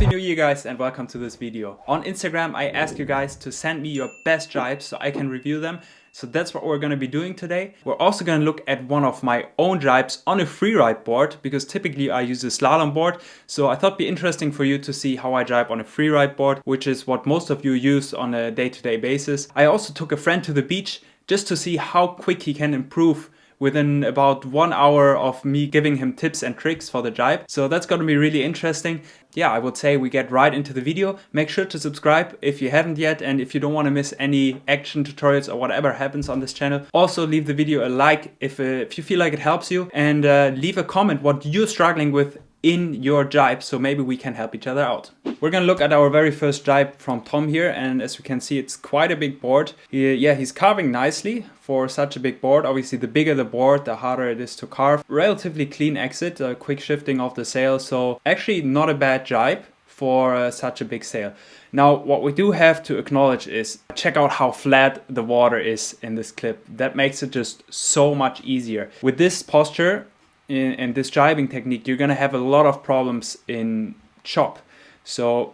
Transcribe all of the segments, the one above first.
Happy New Year guys and welcome to this video. On Instagram I asked you guys to send me your best jibes so I can review them. So that's what we're going to be doing today. We're also going to look at one of my own jibes on a freeride board because typically I use a slalom board. So I thought it'd be interesting for you to see how I jibe on a freeride board, which is what most of you use on a day-to-day basis. I also took a friend to the beach just to see how quick he can improve within about 1 hour of me giving him tips and tricks for the jibe. So that's going to be really interesting. Yeah, I would say we get right into the video. Make sure to subscribe if you haven't yet, and if you don't want to miss any action tutorials or whatever happens on this channel. Also leave the video a like if you feel like it helps you, and leave a comment what you're struggling with in your jibe, so maybe we can help each other out. We're gonna look at our very first jibe from Tom here, and as you can see it's quite a big board. He's carving nicely for such a big board. Obviously the bigger the board, the harder it is to carve. Relatively clean exit, quick shifting of the sail, so actually not a bad jibe for such a big sail. Now what we do have to acknowledge is check out how flat the water is in this clip. That makes it just so much easier. With this posture and this jibing technique, you're gonna have a lot of problems in chop. So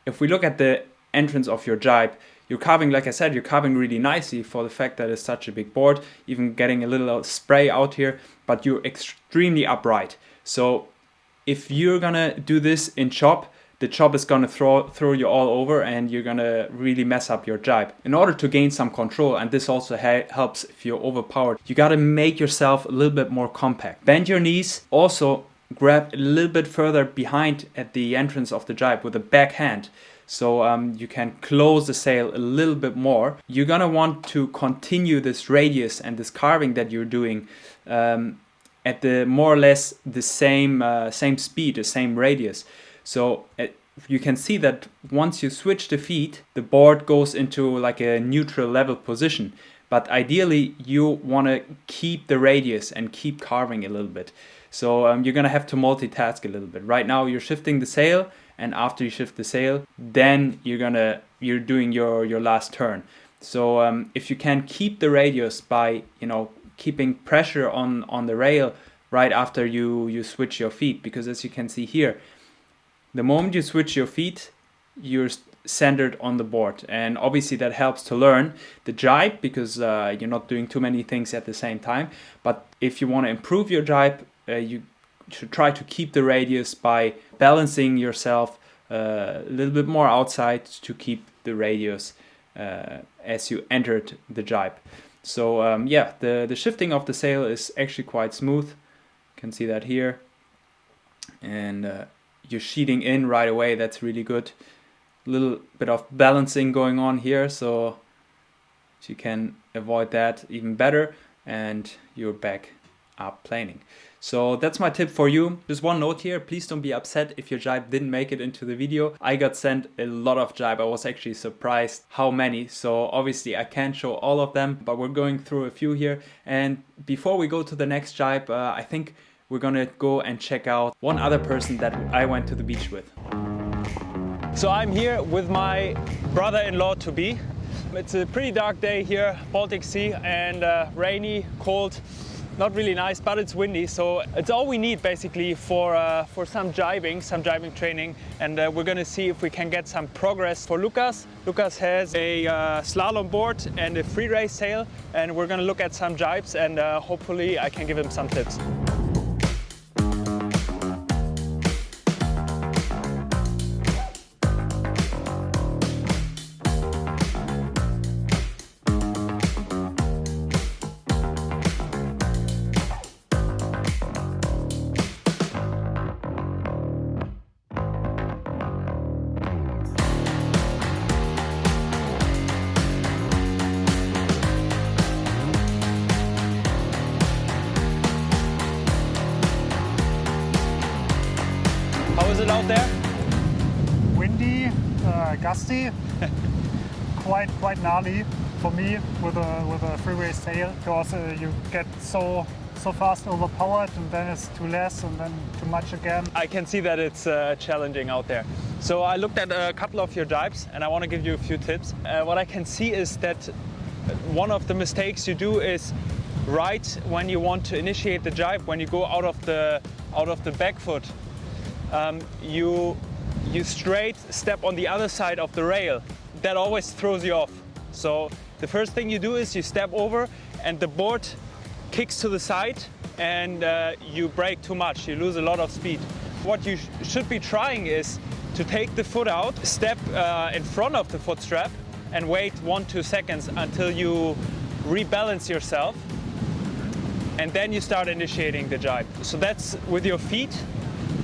if we look at the entrance of your jibe, you're carving, like I said, you're carving really nicely for the fact that it's such a big board, even getting a little spray out here, but you're extremely upright. So if you're gonna do this in chop, the chop is gonna throw you all over and you're gonna really mess up your jibe. In order to gain some control, and this also helps if you're overpowered, you gotta make yourself a little bit more compact. Bend your knees, also grab a little bit further behind at the entrance of the jibe with the back hand. So you can close the sail a little bit more. You're gonna want to continue this radius and this carving that you're doing at the more or less the same speed, the same radius. So you can see that once you switch the feet, the board goes into like a neutral level position. But ideally you want to keep the radius and keep carving a little bit. So you're gonna have to multitask a little bit. Right now you're shifting the sail, and after you shift the sail, then you're doing your last turn. So if you can keep the radius by keeping pressure on the rail right after you switch your feet, because as you can see here, the moment you switch your feet, you're centered on the board, and obviously that helps to learn the jibe because you're not doing too many things at the same time. But if you want to improve your jibe, you should try to keep the radius by balancing yourself a little bit more outside to keep the radius as you entered the jibe. So yeah, the shifting of the sail is actually quite smooth. You can see that here, and you're sheeting in right away. That's really good. A little bit of balancing going on here, so you can avoid that even better, and you're back up planing. So that's my tip for you. Just one note here, please don't be upset if your jibe didn't make it into the video. I got sent a lot of jibe. I was actually surprised how many. So obviously I can't show all of them, but we're going through a few here. And before we go to the next jibe, I think we're gonna go and check out one other person that I went to the beach with. So I'm here with my brother-in-law to be. It's a pretty dark day here, Baltic Sea, and rainy, cold, not really nice, but it's windy. So it's all we need basically for some jibing training, and we're gonna see if we can get some progress for Lukas. Lukas has a slalom board and a free race sail, and we're gonna look at some jibes, and hopefully I can give him some tips. How is it out there? Windy, gusty, quite gnarly for me with a freeway sail, because you get so fast overpowered, and then it's too less and then too much again. I can see that it's challenging out there. So I looked at a couple of your jibes and I want to give you a few tips. What I can see is that one of the mistakes you do is right when you want to initiate the jibe, when you go out of the back foot, you you straight step on the other side of the rail, that always throws you off. So the first thing you do is you step over and the board kicks to the side and you brake too much, you lose a lot of speed. What you should be trying is to take the foot out, step in front of the foot strap and wait 1-2 seconds until you rebalance yourself, and then you start initiating the jibe. So that's with your feet,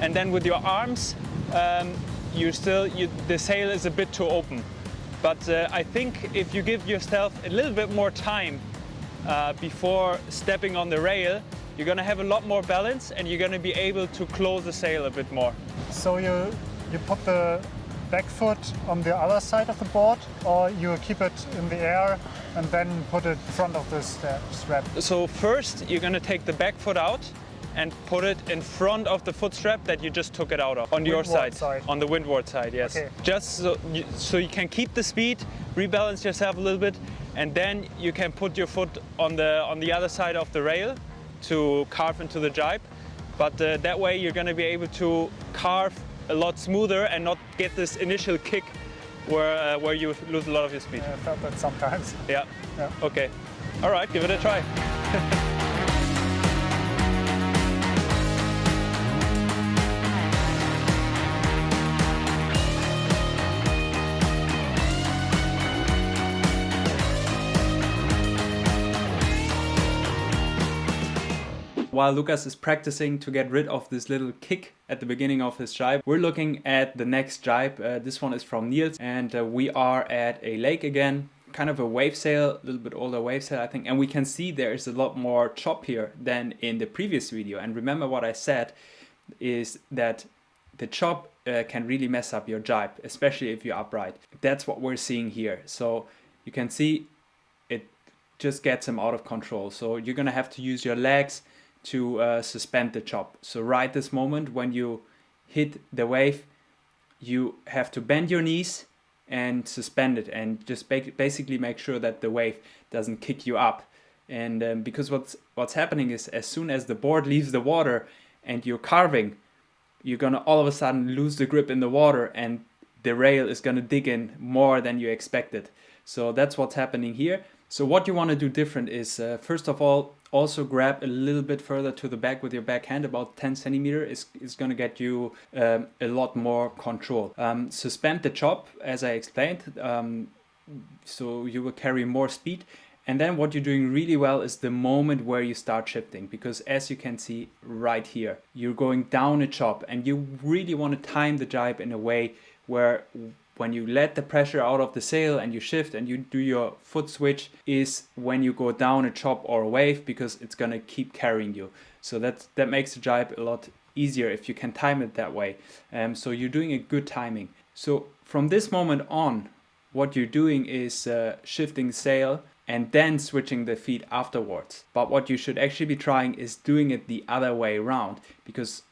and then with your arms, the sail is a bit too open. But I think if you give yourself a little bit more time before stepping on the rail, you're going to have a lot more balance and you're going to be able to close the sail a bit more. So you put the back foot on the other side of the board, or you keep it in the air and then put it in front of the strap? So first you're going to take the back foot out and put it in front of the foot strap that you just took it out of. On your side. On the windward side, yes. Okay. Just so you can keep the speed, rebalance yourself a little bit, and then you can put your foot on the other side of the rail to carve into the jibe. But that way you're going to be able to carve a lot smoother and not get this initial kick where you lose a lot of your speed. Yeah, I felt that sometimes. Yeah. Okay. All right, give it a try. While Lukas is practicing to get rid of this little kick at the beginning of his jibe, we're looking at the next jibe. This one is from Niels, and we are at a lake again, kind of a wave sail, a little bit older wave sail I think, and we can see there is a lot more chop here than in the previous video. And remember what I said is that the chop can really mess up your jibe, especially if you're upright. That's what we're seeing here. So you can see it just gets him out of control. So you're gonna have to use your legs to suspend the chop. So right this moment when you hit the wave, you have to bend your knees and suspend it and just basically make sure that the wave doesn't kick you up. And because what's happening is as soon as the board leaves the water and you're carving, you're gonna all of a sudden lose the grip in the water and the rail is gonna dig in more than you expected. So that's what's happening here. So what you want to do different is first of all, also grab a little bit further to the back with your backhand, about 10 centimeters is going to get you a lot more control. Suspend the chop, as I explained, so you will carry more speed. And then what you're doing really well is the moment where you start shifting, because as you can see right here, you're going down a chop and you really want to time the jibe in a way where when you let the pressure out of the sail and you shift and you do your foot switch is when you go down a chop or a wave, because it's going to keep carrying you. So that makes the jibe a lot easier if you can time it that way. So you're doing a good timing. So from this moment on, what you're doing is shifting sail and then switching the feet afterwards. But what you should actually be trying is doing it the other way around, because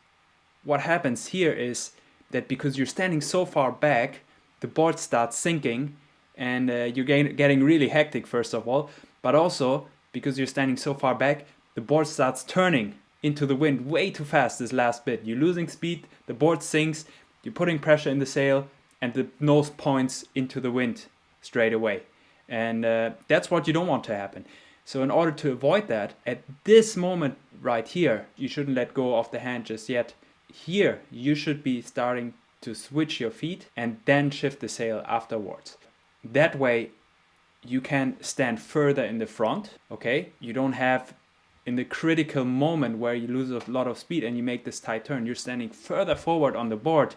what happens here is that because you're standing so far back, the board starts sinking and you're getting really hectic first of all, but also because you're standing so far back, the board starts turning into the wind way too fast this last bit. You're losing speed, the board sinks, you're putting pressure in the sail and the nose points into the wind straight away. And that's what you don't want to happen. So in order to avoid that, at this moment right here, you shouldn't let go of the hand just yet. Here, you should be starting to switch your feet and then shift the sail afterwards. That way you can stand further in the front, okay? You don't have in the critical moment where you lose a lot of speed and you make this tight turn, you're standing further forward on the board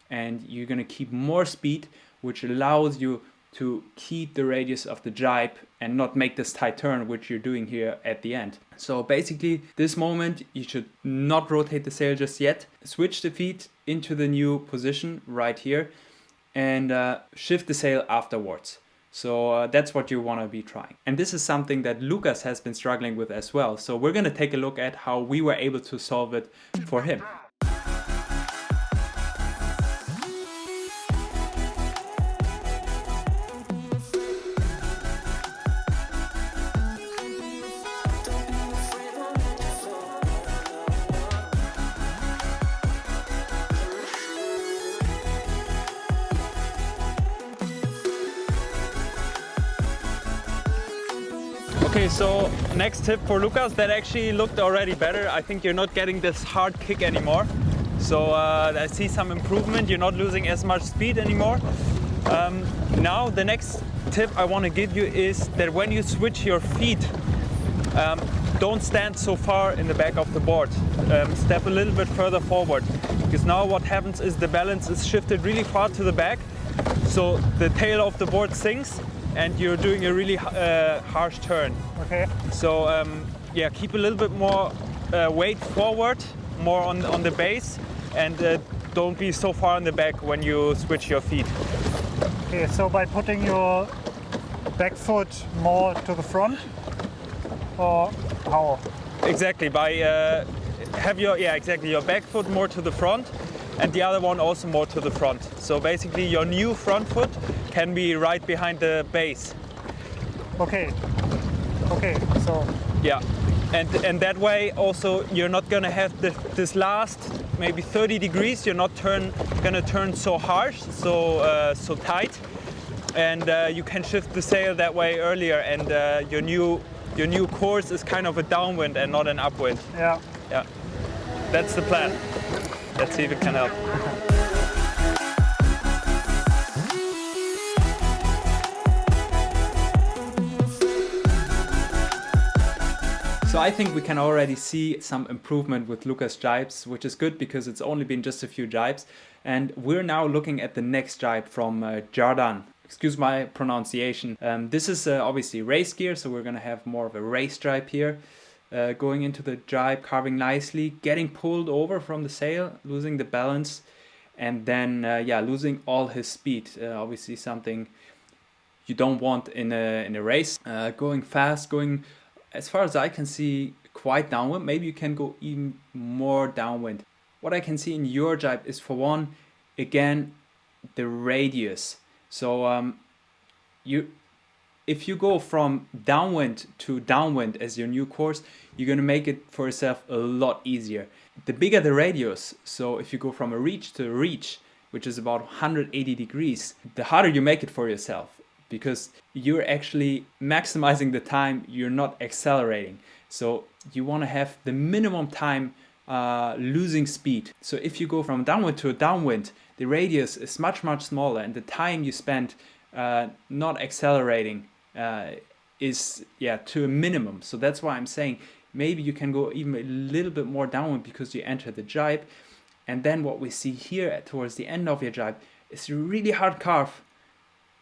and you're gonna keep more speed, which allows you to keep the radius of the jibe and not make this tight turn, which you're doing here at the end. So basically this moment you should not rotate the sail just yet. Switch the feet into the new position right here and shift the sail afterwards. So that's what you want to be trying. And this is something that Lukas has been struggling with as well. So we're going to take a look at how we were able to solve it for him. Okay, so next tip for Lukas, that actually looked already better. I think you're not getting this hard kick anymore. So I see some improvement. You're not losing as much speed anymore. Now the next tip I want to give you is that when you switch your feet, don't stand so far in the back of the board. Step a little bit further forward, because now what happens is the balance is shifted really far to the back, so the tail of the board sinks and you're doing a really harsh turn. Okay. So yeah, keep a little bit more weight forward, more on the base, and don't be so far in the back when you switch your feet. Okay, so by putting your back foot more to the front, or how? Exactly, by have your your back foot more to the front, and the other one also more to the front. So basically, your new front foot can be right behind the base. Okay. Okay. So. Yeah, and that way also you're not gonna have this last maybe 30 degrees. You're not gonna turn so harsh, so tight, and you can shift the sail that way earlier. And your new course is kind of a downwind and not an upwind. Yeah. Yeah, that's the plan. Let's see if it can help. So I think we can already see some improvement with LUKAS jibes, which is good because it's only been just a few jibes. And we're now looking at the next jibe from Jardan. Excuse my pronunciation. This is obviously race gear, so we're gonna have more of a race jibe here. Going into the jibe, carving nicely, getting pulled over from the sail, losing the balance, and then yeah, losing all his speed. Obviously something you don't want in a race. Going fast, going, as far as I can see, quite downwind. Maybe you can go even more downwind. What I can see in your jibe is, for one, again, the radius. So if you go from downwind to downwind as your new course, you're gonna make it for yourself a lot easier. The bigger the radius, so if you go from a reach to a reach, which is about 180 degrees, the harder you make it for yourself, because you're actually maximizing the time, you're not accelerating. So you want to have the minimum time losing speed. So if you go from downwind to a downwind, the radius is much smaller, and the time you spend not accelerating is to a minimum. So that's why I'm saying maybe you can go even a little bit more downwind because you enter the jibe. And then what we see here towards the end of your jibe is a really hard carve.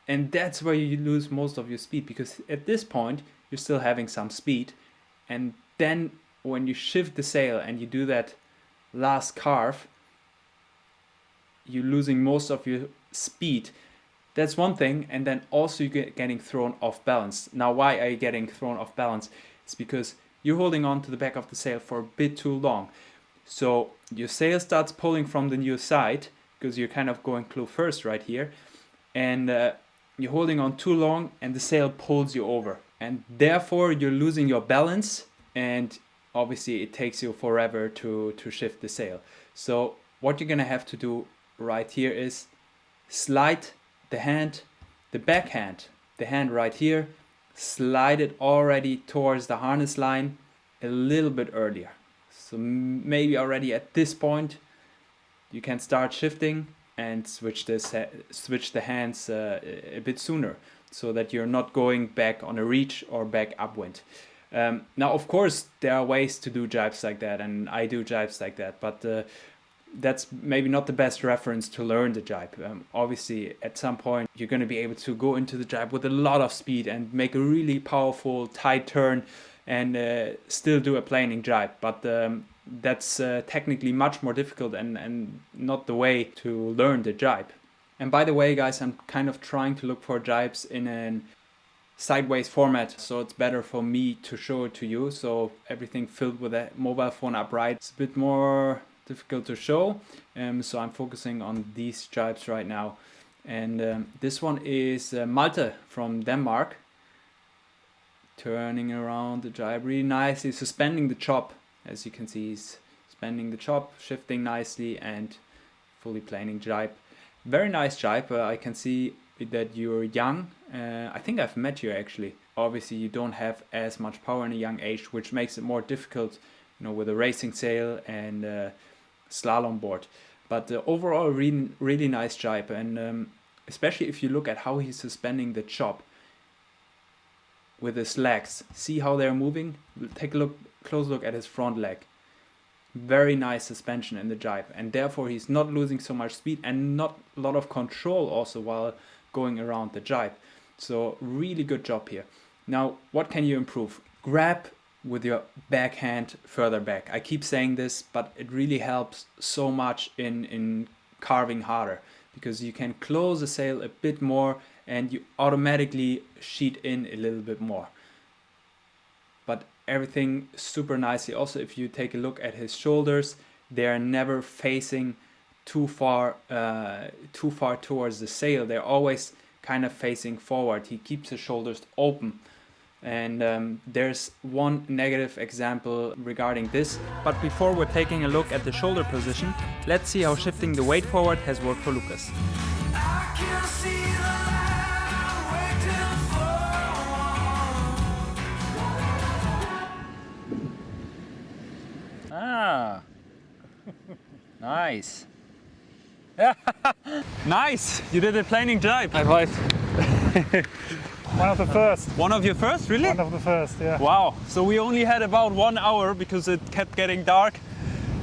And that's where you lose most of your speed, because at this point you're still having some speed. And then when you shift the sail and you do that last carve, you're losing most of your speed. That's one thing. And then also you're getting thrown off balance. Now, why are you getting thrown off balance? It's because you're holding on to the back of the sail for a bit too long. So your sail starts pulling from the new side, because you're kind of going clue first right here. And you're holding on too long and the sail pulls you over. And therefore you're losing your balance, and obviously it takes you forever to shift the sail. So what you're gonna have to do right here is slide the hand, the backhand, the hand right here, slide it already towards the harness line a little bit earlier. So maybe already at this point you can start shifting and switch the hands a bit sooner, so that you're not going back on a reach or back upwind. Now, of course, there are ways to do jibes like that, and I do jibes like that, but that's maybe not the best reference to learn the jibe. Obviously, at some point, you're going to be able to go into the jibe with a lot of speed and make a really powerful, tight turn and still do a planing jibe. But that's technically much more difficult and not the way to learn the jibe. And by the way, guys, I'm kind of trying to look for jibes in a sideways format, so it's better for me to show it to you. So everything filled with a mobile phone upright, it's a bit more difficult to show. So I'm focusing on these jibes right now. And this one is Malthe from Denmark. Turning around the jibe really nicely, suspending the chop. As you can see, he's suspending the chop, shifting nicely and fully planing jibe. Very nice jibe. I can see that you're young. I think I've met you actually. Obviously you don't have as much power in a young age, which makes it more difficult, you know, with a racing sail and slalom board. But overall, really nice jibe, and especially if you look at how he's suspending the chop with his legs. See how they're moving? Take a close look at his front leg. Very nice suspension in the jibe, and therefore he's not losing so much speed and not a lot of control also while going around the jibe. So really good job here. Now, what can you improve? Grab with your backhand further back. I keep saying this, but it really helps so much in carving harder, because you can close the sail a bit more and you automatically sheet in a little bit more. But everything super nicely. Also, if you take a look at his shoulders, they're never facing too far towards the sail. They're always kind of facing forward. He keeps his shoulders open. And there's one negative example regarding this. But before we're taking a look at the shoulder position, let's see how shifting the weight forward has worked for Lukas. Ah, nice. Nice, you did a planing jibe. High five. One of the first. One of your first, really? One of the first, yeah. Wow, so we only had about 1 hour because it kept getting dark,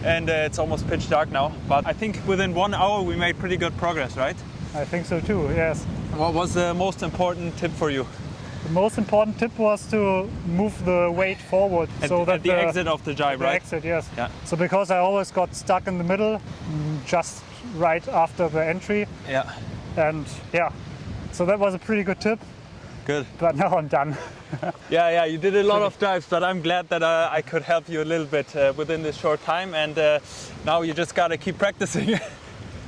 and it's almost pitch dark now. But I think within 1 hour we made pretty good progress, right? I think so too, yes. What was the most important tip for you? The most important tip was to move the weight forward. At the exit of the jibe, right? The exit, yes. Yeah. So because I always got stuck in the middle, just right after the entry. Yeah. And yeah, so that was a pretty good tip. Good. But now I'm done. Yeah, you did a lot of dives, but I'm glad that I could help you a little bit within this short time, and now you just gotta keep practicing.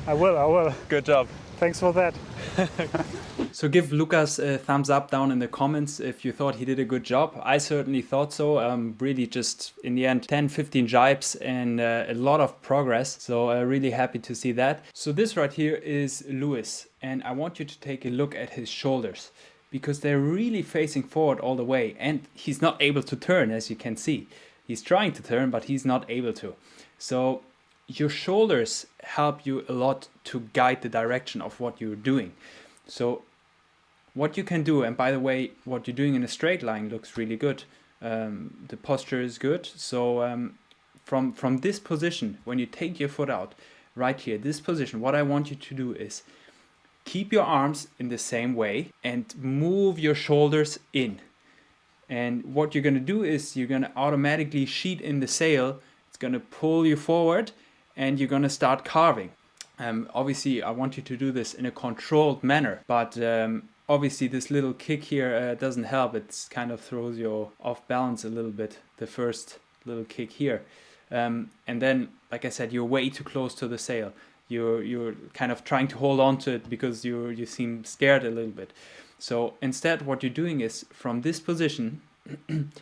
I will. Good job. Thanks for that. So give Lukas a thumbs up down in the comments if you thought he did a good job. I certainly thought so. Really just in the end 10-15 jibes and a lot of progress. So really happy to see that. So this right here is Lewis, and I want you to take a look at his shoulders, because they're really facing forward all the way, and he's not able to turn, as you can see. He's trying to turn, but he's not able to. So your shoulders help you a lot to guide the direction of what you're doing. So what you can do, and by the way, what you're doing in a straight line looks really good. The posture is good. So from this position, when you take your foot out, right here, this position, what I want you to do is keep your arms in the same way and move your shoulders in. And what you're going to do is you're going to automatically sheet in the sail. It's going to pull you forward and you're going to start carving. Obviously, I want you to do this in a controlled manner, but obviously this little kick here doesn't help. It kind of throws you off balance a little bit, the first little kick here. And then, like I said, you're way too close to the sail. You're kind of trying to hold on to it because you seem scared a little bit. So instead, what you're doing is from this position,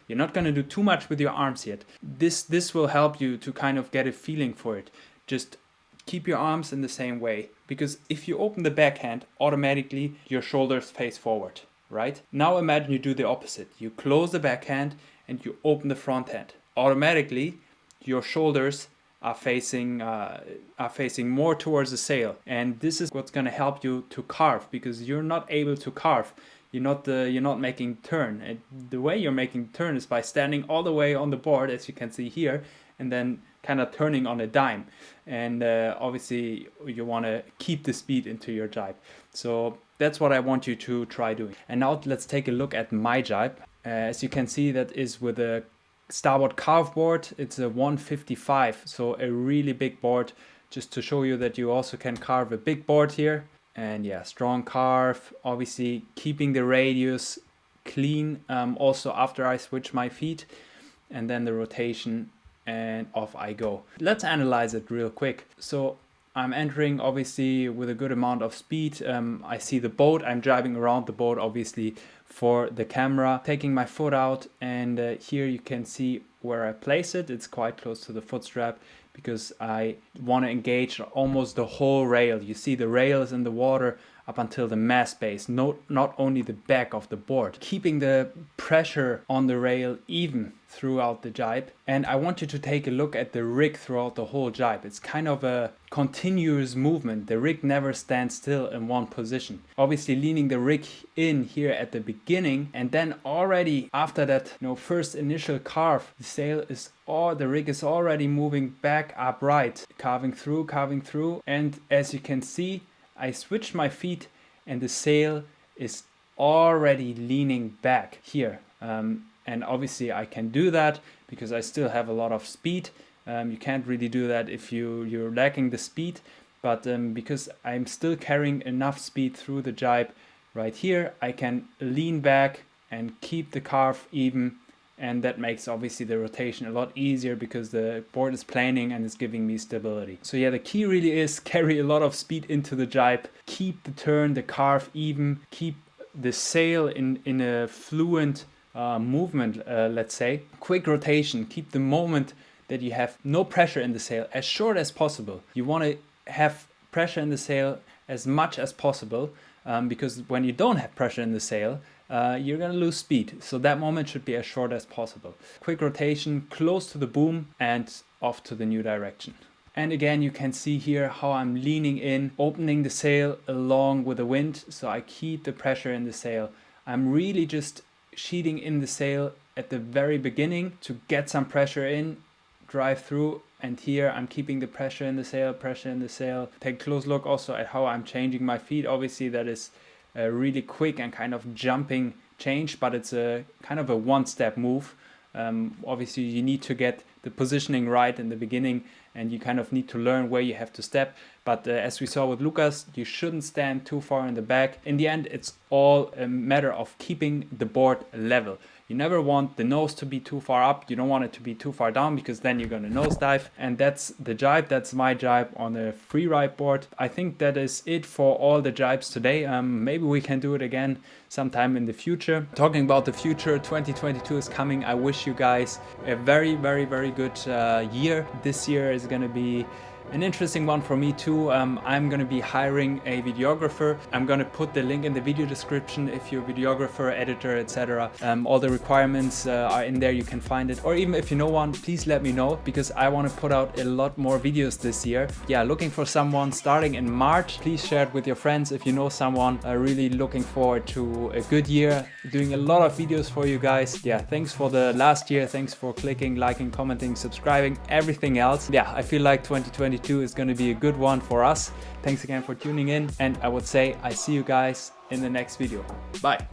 you're not going to do too much with your arms yet. This will help you to kind of get a feeling for it. Just keep your arms in the same way, because if you open the backhand, automatically your shoulders face forward, right? Now imagine you do the opposite. You close the backhand and you open the front hand. Automatically, your shoulders are facing more towards the sail, and this is what's going to help you to carve, because you're not able to carve. You're not making turn. And the way you're making turn is by standing all the way on the board, as you can see here, and then kind of turning on a dime. And obviously you want to keep the speed into your jibe. So that's what I want you to try doing. And now let's take a look at my jibe. As you can see, that is with a starboard carve board. It's a 155, so a really big board, just to show you that you also can carve a big board here. And yeah, strong carve, obviously keeping the radius clean, also after I switch my feet, and then the rotation, and off I go. Let's analyze it real quick. So I'm entering obviously with a good amount of speed. I see the boat, I'm driving around the boat obviously for the camera, taking my foot out, and here you can see where I place it. It's quite close to the foot strap, because I want to engage almost the whole rail. You see the rail is in the water. up until the mast base, not only the back of the board, keeping the pressure on the rail even throughout the jibe. And I want you to take a look at the rig throughout the whole jibe. It's kind of a continuous movement. The rig never stands still in one position. Obviously leaning the rig in here at the beginning, and then already after that, first initial carve, the rig is already moving back upright, carving through, and as you can see, I switched my feet and the sail is already leaning back here. And obviously I can do that because I still have a lot of speed. You can't really do that if you're lacking the speed, but because I'm still carrying enough speed through the jibe right here, I can lean back and keep the carve even, and that makes obviously the rotation a lot easier because the board is planing and is giving me stability. So yeah, the key really is carry a lot of speed into the jibe, keep the turn, the carve even, keep the sail in a fluent movement, let's say. Quick rotation, keep the moment that you have no pressure in the sail as short as possible. You want to have pressure in the sail as much as possible, because when you don't have pressure in the sail, you're gonna lose speed. So that moment should be as short as possible. Quick rotation, close to the boom and off to the new direction. And again, you can see here how I'm leaning in, opening the sail along with the wind, so I keep the pressure in the sail. I'm really just sheeting in the sail at the very beginning to get some pressure in, drive through, and here I'm keeping the pressure in the sail. Take a close look also at how I'm changing my feet. Obviously that is a really quick and kind of jumping change, but it's a kind of a one-step move. Obviously you need to get the positioning right in the beginning, and you kind of need to learn where you have to step. But as we saw with Lukas, you shouldn't stand too far in the back. In the end, it's all a matter of keeping the board level. You never want the nose to be too far up. You don't want it to be too far down, because then you're gonna nosedive. And that's the jibe. That's my jibe on a free ride board. I think that is it for all the jibes today. Maybe we can do it again sometime in the future. Talking about the future, 2022 is coming. I wish you guys a very, very, very good year. This year is gonna be an interesting one for me too. I'm gonna be hiring a videographer. I'm gonna put the link in the video description if you're a videographer, editor, etc. All the requirements are in there, you can find it. Or even if you know one, please let me know, because I want to put out a lot more videos this year. Yeah, looking for someone starting in March. Please share it with your friends if you know someone. Really looking forward to a good year, doing a lot of videos for you guys. Yeah, thanks for the last year. Thanks for clicking, liking, commenting, subscribing, everything else. Yeah, I feel like 2022 is going to be a good one for us. Thanks again for tuning in, and I would say I see you guys in the next video. Bye.